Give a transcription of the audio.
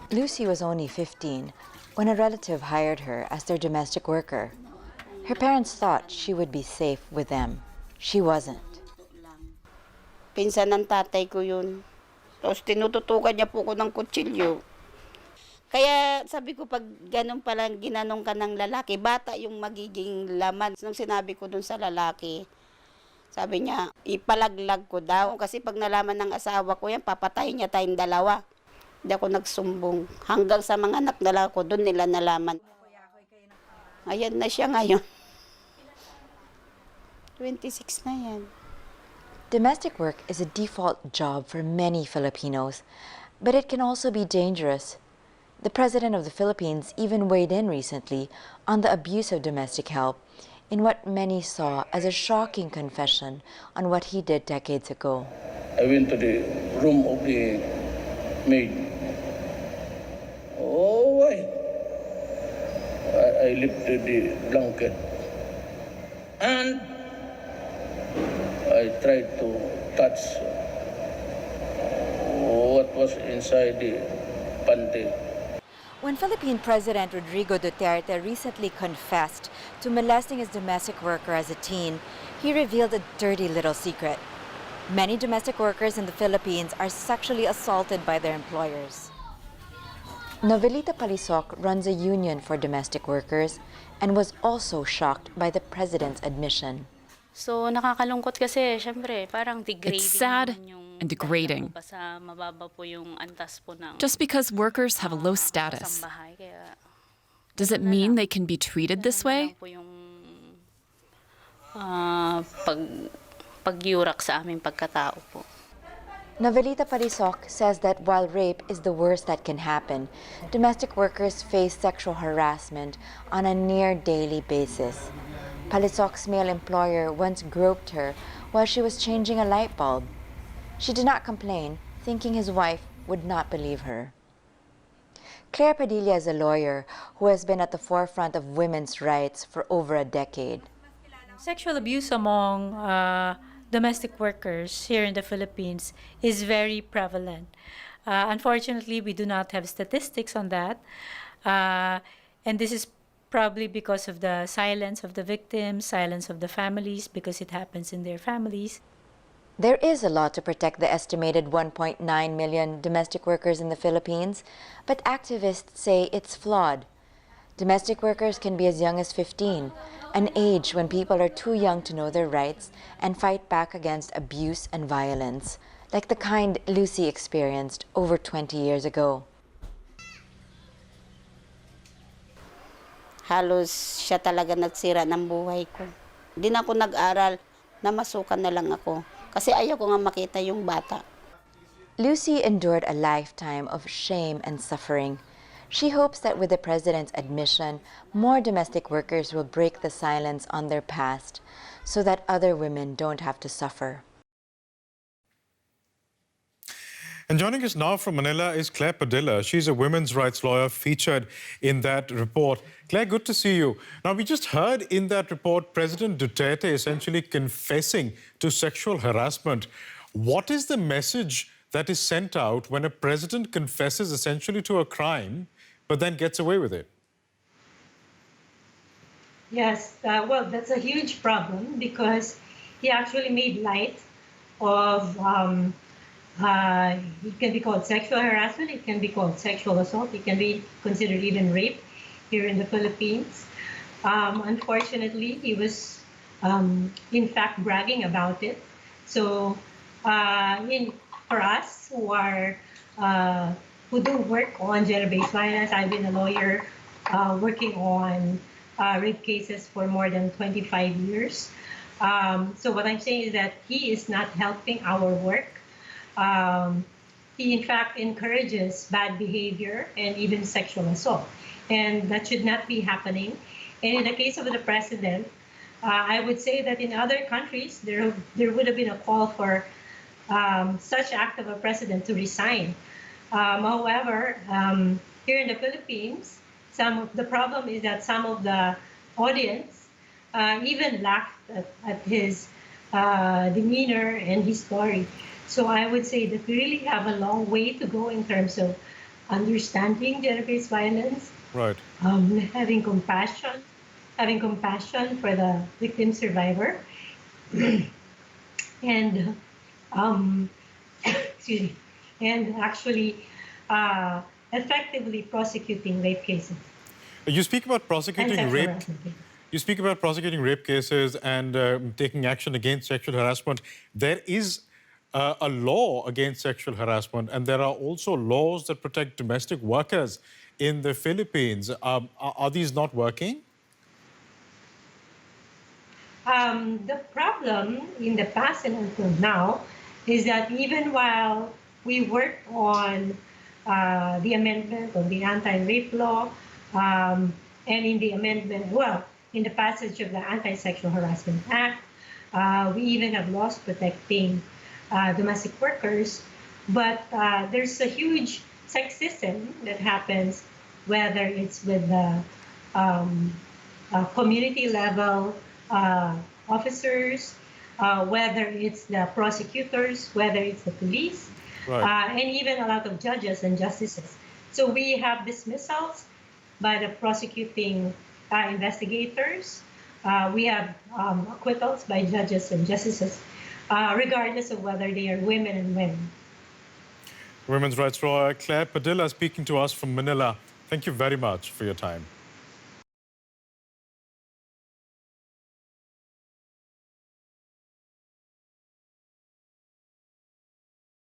Lucy was only 15 when a relative hired her as their domestic worker. Her parents thought she would be safe with them. She wasn't. Pinsan ng tatay ko yun. Tapos tinututukan niya po ko ng kutsilyo. Kaya sabi ko, pag ganun palang ginanong ka ng lalaki, bata yung magiging laman. Nung sinabi ko dun sa lalaki, sabi niya, ipalaglag ko daw. Kasi pag nalaman ng asawa ko yan, papatayin niya tayong dalawa. Hindi ako nagsumbong. Hanggang sa mga anak nila ko, dun nila nalaman. Ayan na siya ngayon. 26 na yan. Domestic work is a default job for many Filipinos, but it can also be dangerous. The President of the Philippines even weighed in recently on the abuse of domestic help in what many saw as a shocking confession on what he did decades ago. I went to the room of the maid. Oh, I lifted the blanket and I tried to touch what was inside the panty. When Philippine President Rodrigo Duterte recently confessed to molesting his domestic worker as a teen, he revealed a dirty little secret. Many domestic workers in the Philippines are sexually assaulted by their employers. Novelita Palisok runs a union for domestic workers and was also shocked by the president's admission. So nakakalungkot kasi, syempre, parang degrading. It's sad and degrading. Just because workers have a low status, does it mean they can be treated this way? Pagyurak sa aming pagkatao po. Novelita Palisok says that while rape is the worst that can happen, domestic workers face sexual harassment on a near daily basis. Palisok's male employer once groped her while she was changing a light bulb. She did not complain, thinking his wife would not believe her. Claire Padilla is a lawyer who has been at the forefront of women's rights for over a decade. Sexual abuse among domestic workers here in the Philippines is very prevalent. Unfortunately, we do not have statistics on that. And this is probably because of the silence of the victims, silence of the families, because it happens in their families. There is a law to protect the estimated 1.9 million domestic workers in the Philippines, but activists say it's flawed. Domestic workers can be as young as 15, an age when people are too young to know their rights and fight back against abuse and violence, like the kind Lucy experienced over 20 years ago. Halos siya talaga nagsira ng buhay ko. Hindi na ako nag-aral, namasukan na lang ako. Kasi ayaw ko nga makita yung bata. Lucy endured a lifetime of shame and suffering. She hopes that with the president's admission, more domestic workers will break the silence on their past so that other women don't have to suffer. And joining us now from Manila is Claire Padilla. She's a women's rights lawyer featured in that report. Claire, good to see you. Now, we just heard in that report President Duterte essentially confessing to sexual harassment. What is the message that is sent out when a president confesses essentially to a crime but then gets away with it? Yes, well, that's a huge problem because he actually made light of it can be called sexual harassment, it can be called sexual assault, it can be considered even rape here in the Philippines. Unfortunately, he was in fact bragging about it. So for us who do work on gender-based violence, I've been a lawyer working on rape cases for more than 25 years. So what I'm saying is that he is not helping our work. He in fact encourages bad behavior and even sexual assault, and that should not be happening. And in the case of the president, I would say that in other countries there would have been a call for such act of a president to resign. However, here in the Philippines, the problem is that some of the audience even laughed at his demeanor and his story. So I would say that we really have a long way to go in terms of understanding gender-based violence, Right. having compassion for the victim survivor, and excuse me, and actually effectively prosecuting rape cases You speak about and prosecuting sexual rape. harassment cases. You speak about prosecuting rape cases and taking action against sexual harassment. There is a law against sexual harassment, and there are also laws that protect domestic workers in the Philippines. Are these not working? The problem in the past and until now is that even while we work on the amendment of the anti-rape law and in the amendment, well, in the passage of the Anti-Sexual Harassment Act, we even have laws protecting domestic workers, but there's a huge sexism that happens, whether it's with the community level officers, whether it's the prosecutors, whether it's the police, Right. and even a lot of judges and justices. So we have dismissals by the prosecuting investigators. We have acquittals by judges and justices, regardless of whether they are women and men. Women's rights lawyer Claire Padilla speaking to us from Manila. Thank you very much for your time.